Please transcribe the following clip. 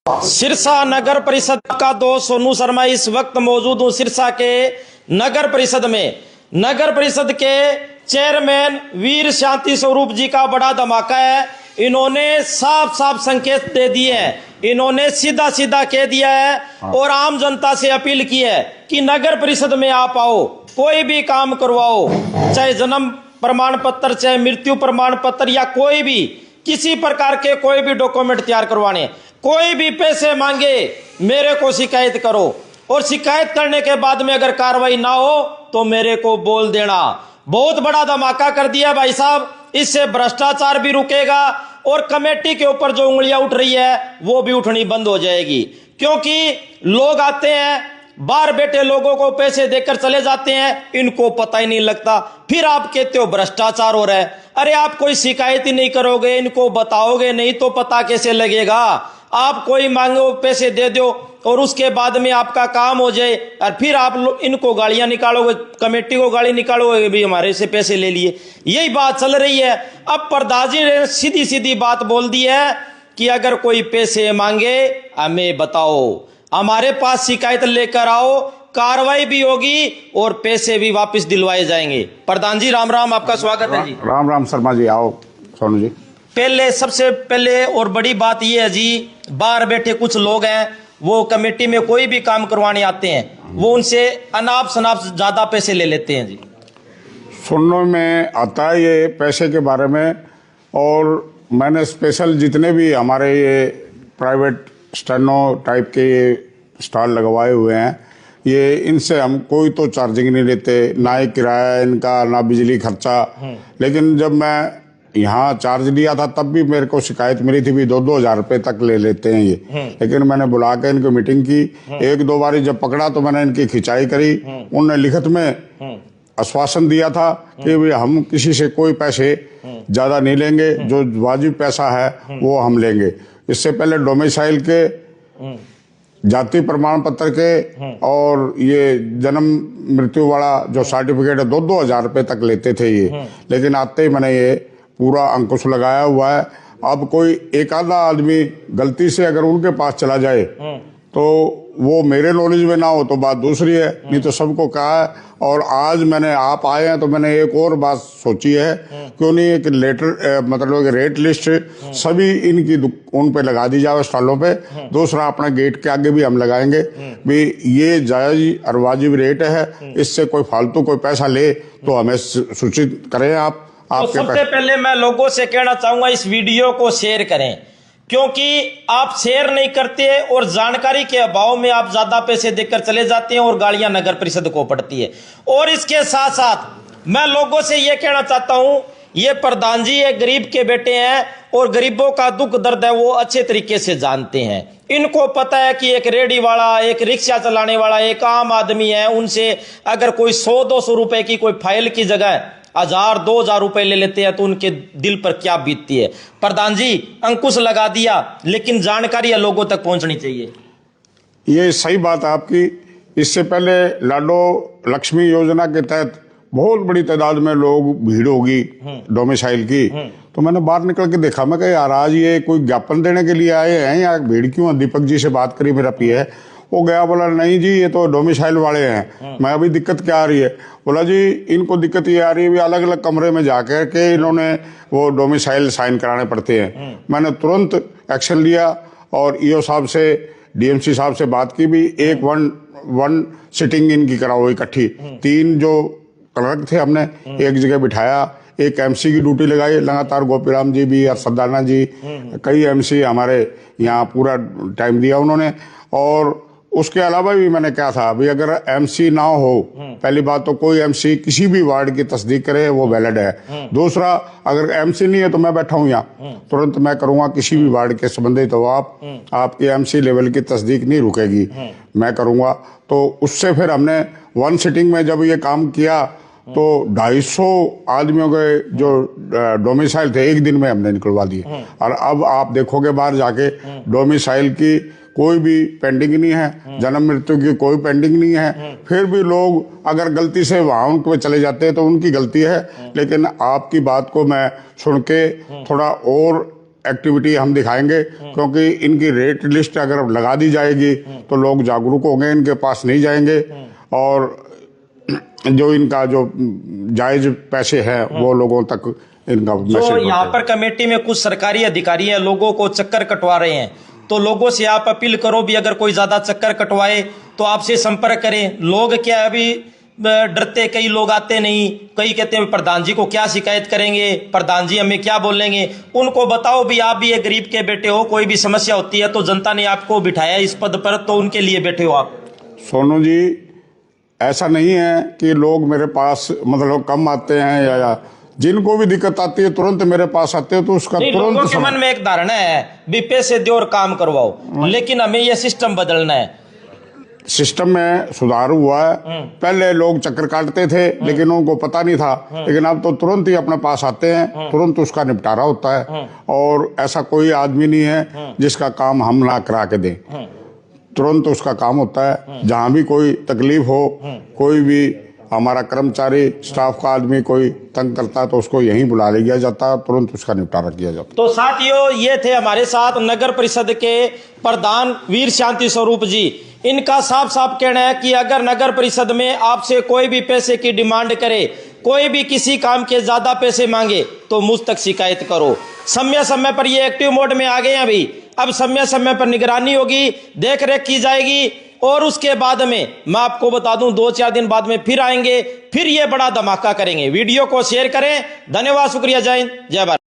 सिरसा नगर परिषद का दोस्त सोनू शर्मा इस वक्त मौजूद हूं सिरसा के नगर परिषद में। नगर परिषद के चेयरमैन वीर शांति स्वरूप जी का बड़ा धमाका है। इन्होंने साफ साफ संकेत दे दिए हैं, इन्होंने सीधा सीधा कह दिया है और आम जनता से अपील की है कि नगर परिषद में आप आओ, कोई भी काम करवाओ, चाहे जन्म प्रमाण पत्र, चाहे मृत्यु प्रमाण पत्र या कोई भी किसी प्रकार के कोई भी डॉक्यूमेंट तैयार करवाने, कोई भी पैसे मांगे मेरे को शिकायत करो और शिकायत करने के बाद में अगर कार्रवाई ना हो तो मेरे को बोल देना। बहुत बड़ा धमाका कर दिया भाई साहब। इससे भ्रष्टाचार भी रुकेगा और कमेटी के ऊपर जो उंगलियां उठ रही है वो भी उठनी बंद हो जाएगी, क्योंकि लोग आते हैं, बाहर बैठे लोगों को पैसे देकर चले जाते हैं, इनको पता ही नहीं लगता। फिर आप कहते हो भ्रष्टाचार हो रहा है। अरे आप कोई शिकायत ही नहीं करोगे, इनको बताओगे नहीं तो पता कैसे लगेगा? आप कोई मांगो पैसे दे दो और उसके बाद में आपका काम हो जाए और फिर आप इनको गालियां निकालोगे, कमेटी को गाली निकालोगे, भी हमारे से पैसे ले लिए। यही बात चल रही है। अब प्रधान जी ने सीधी सीधी बात बोल दी है कि अगर कोई पैसे मांगे हमें बताओ, हमारे पास शिकायत लेकर आओ, कार्रवाई भी होगी और पैसे भी वापस दिलवाए जाएंगे। प्रधान जी राम राम, आपका स्वागत है जी। राम राम शर्मा जी, आओ सोनू जी। सबसे पहले और बड़ी बात यह है जी, बाहर बैठे कुछ लोग हैं, वो कमेटी में कोई भी काम करवाने आते हैं, वो उनसे अनाप शनाप ज्यादा पैसे ले लेते हैं जी। सुनने में आता है ये पैसे के बारे में, और मैंने स्पेशल जितने भी हमारे ये प्राइवेट स्टेनो टाइप के ये स्टॉल लगवाए हुए हैं, ये इनसे हम कोई तो चार्जिंग नहीं लेते, ना ही किराया इनका, ना बिजली खर्चा। लेकिन जब मैं यहाँ चार्ज लिया था तब भी मेरे को शिकायत मिली थी भी 2-2 हजार रुपए तक ले लेते हैं ये। लेकिन मैंने बुला के इनको मीटिंग की, 1-2 बार जब पकड़ा तो मैंने इनकी खिंचाई करी। उन्होंने लिखित में आश्वासन दिया था कि भी हम किसी से कोई पैसे ज्यादा नहीं लेंगे, जो वाजिब पैसा है वो हम लेंगे। इससे पहले डोमिसाइल के, जाति प्रमाण पत्र के और ये जन्म मृत्यु वाला जो सर्टिफिकेट है 2-2 हजार रुपए तक लेते थे ये। लेकिन आते ही मैंने ये पूरा अंकुश लगाया हुआ है। अब कोई एक आधा आदमी गलती से अगर उनके पास चला जाए तो वो मेरे नॉलेज में ना हो तो बात दूसरी है, नहीं तो सबको कहा है। और आज मैंने आप आए हैं तो मैंने एक और बात सोची है, क्यों नहीं एक लेटर मतलब रेट लिस्ट सभी इनकी उन पे लगा दी जाए स्टॉलों पे। दूसरा अपने गेट के आगे भी हम लगाएंगे भी ये जायज और वाजिब रेट है, इससे कोई फालतू कोई पैसा ले तो हमें सूचित करें आप। तो सबसे पहले मैं लोगों से कहना चाहूंगा इस वीडियो को शेयर करें, क्योंकि आप शेयर नहीं करते और जानकारी के अभाव में आप ज्यादा पैसे देकर चले जाते हैं और गालियां नगर परिषद को पड़ती है। और इसके साथ साथ मैं लोगों से यह कहना चाहता हूं, ये प्रधान जी एक गरीब के बेटे हैं और गरीबों का दुख दर्द है वो अच्छे तरीके से जानते हैं। इनको पता है कि एक रेडी वाला, एक रिक्शा चलाने वाला, एक आम आदमी है, उनसे अगर कोई 100-200 रुपए की कोई फाइल की जगह 1000-2000 रुपए ले लेते हैं तो उनके दिल पर क्या बीतती है। प्रधान जी अंकुश लगा दिया, लेकिन जानकारी लोगों तक पहुंचनी चाहिए। ये सही बात है आपकी। इससे पहले लाडो लक्ष्मी योजना के तहत बहुत बड़ी तादाद में लोग भीड़ होगी डोमिसाइल की, तो मैंने बाहर निकल के देखा, मैं कहा यार आज ये कोई ज्ञापन देने के लिए आए हैं या भीड़ क्यों है? दीपक जी से बात करी, मेरा पी है, वो गया, बोला नहीं जी ये तो डोमिसाइल वाले हैं। मैं अभी दिक्कत क्या आ रही है? बोला जी इनको दिक्कत ये आ रही है भी अलग अलग कमरे में जाकर के इन्होंने वो डोमिसाइल साइन कराने पड़ते हैं। मैंने तुरंत एक्शन लिया और ईओ साहब से, डीएमसी साहब से बात की भी एक वन सिटिंग इनकी कराओ इकट्ठी। 3 जो क्लर्क थे हमने एक जगह बिठाया, एक एमसी की ड्यूटी लगाई लगातार, गोपीराम जी भी और सदाना जी, कई एमसी हमारे यहाँ पूरा टाइम दिया उन्होंने। और उसके अलावा भी मैंने क्या था भी अगर एमसी ना हो, पहली बात तो कोई एमसी किसी भी वार्ड की तस्दीक करे वो वैलिड है। दूसरा अगर एमसी नहीं है तो मैं बैठा हूं यहाँ, तुरंत मैं करूंगा किसी भी वार्ड के संबंधित तो आपकी एमसी लेवल की तस्दीक नहीं रुकेगी, मैं करूंगा। तो उससे फिर हमने 1 सिटिंग में जब ये काम किया तो 250 आदमियों के जो डोमिसाइल थे एक दिन में हमने निकलवा दिए। और अब आप देखोगे बाहर जाके डोमिसाइल की कोई भी पेंडिंग नहीं है, जन्म मृत्यु की कोई पेंडिंग नहीं है। फिर भी लोग अगर गलती से वहां उनके चले जाते हैं तो उनकी गलती है। लेकिन आपकी बात को मैं सुन के थोड़ा और एक्टिविटी हम दिखाएंगे, क्योंकि इनकी रेट लिस्ट अगर लगा दी जाएगी तो लोग जागरूक होंगे, इनके पास नहीं जाएंगे और जो इनका जो जायज पैसे हैं वो लोगों तक इनका जो मैसेज यहाँ पर कमेटी में कुछ सरकारी अधिकारी हैं, लोगों को चक्कर कटवा रहे हैं, तो लोगों से आप अपील करो भी अगर कोई ज्यादा चक्कर कटवाए तो आपसे संपर्क करें। लोग क्या है अभी डरते, कई लोग आते नहीं, कई कहते हैं प्रधान जी को क्या शिकायत करेंगे, प्रधान जी हमें क्या बोलेंगे। उनको बताओ भी आप भी एक गरीब के बेटे हो, कोई भी समस्या होती है तो जनता ने आपको बिठाया इस पद पर, तो उनके लिए बैठे हो आप। सोनू जी, ऐसा नहीं है कि लोग मेरे पास मतलब कम आते हैं या जिनको भी दिक्कत आती है तुरंत मेरे पास आते हैं, तो उसका तुरंत लोगों के मन में एक धारणा है भी पैसे दो और काम करवाओ, लेकिन हमें यह सिस्टम बदलना है। सिस्टम में सुधार हुआ है। पहले लोग चक्कर काटते थे लेकिन उनको पता नहीं था, लेकिन अब तो तुरंत ही अपने पास आते हैं, तुरंत उसका निपटारा होता है और ऐसा कोई आदमी नहीं है जिसका काम हम ना करा के दें। तुरंत उसका काम होता है। जहां भी कोई तकलीफ हो, कोई भी हमारा कर्मचारी स्टाफ का आदमी कोई तंग करता है तो उसको यहीं बुला लिया जाता है, तुरंत उसका निपटारा किया जाता है। तो साथियों, ये थे हमारे साथ नगर परिषद के प्रधान वीर शांति स्वरूप जी। इनका साफ साफ कहना है कि अगर नगर परिषद में आपसे कोई भी पैसे की डिमांड करे, कोई भी किसी काम के ज्यादा पैसे मांगे तो मुझ तक शिकायत करो। समय समय पर ये एक्टिव मोड में आ गए हैं अभी, अब समय समय पर निगरानी होगी, देख रेख की जाएगी और उसके बाद में मैं आपको बता दूं 2-4 दिन बाद में फिर आएंगे, फिर ये बड़ा धमाका करेंगे। वीडियो को शेयर करें। धन्यवाद, शुक्रिया, जय हिंद, जय भारत।